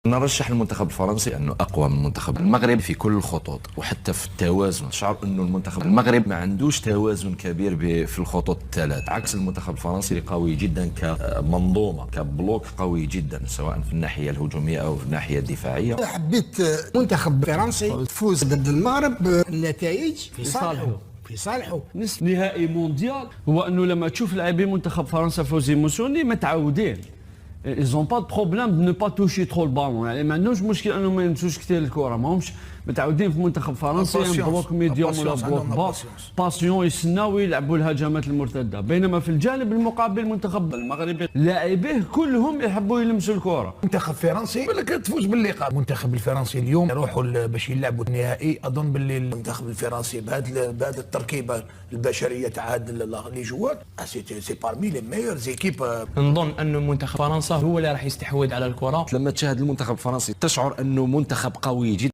نرشح المنتخب الفرنسي انه اقوى من المنتخب المغرب في كل الخطوط وحتى في التوازن. شعر انه المنتخب المغرب ما عندوش توازن كبير في الخطوط الثلاث، عكس المنتخب الفرنسي اللي قوي جدا كمنظومه كبلوك قوي جدا سواء في الناحيه الهجوميه او في الناحيه الدفاعيه. حبيت منتخب فرنسي تفوز ضد المغرب، النتائج في صالحه. نصف نهائي مونديال هو انه لما تشوف لاعبين منتخب فرنسا فوزي موسوني متعودين. ils ont pas de problème de ne pas toucher trop le ballon، يعني ما عندهمش مشكل انهم ما يمسوش كثير الكره، ماهمش متعودين في منتخب فرنسا بلوك ميديوم ولا بلوك با باسيون يسناو يلعبوا الهجمات المرتده. بينما في الجانب المقابل المنتخب المغربي لاعبيه كلهم يحبوا يلمسوا الكره. منتخب فرنسي ولا كتفوز باللقاء. المنتخب الفرنسي اليوم يروحوا باش يلعبوا النهائي، اظن باللي المنتخب الفرنسي بهذه التركيبه البشريه تاع هاد لي جوار سي بارمي لي ميور زيكيب. نظن انه منتخب فرنسا هو اللي راح يستحوذ على الكره. لما تشاهد المنتخب الفرنسي تشعر انه منتخب قوي جدا.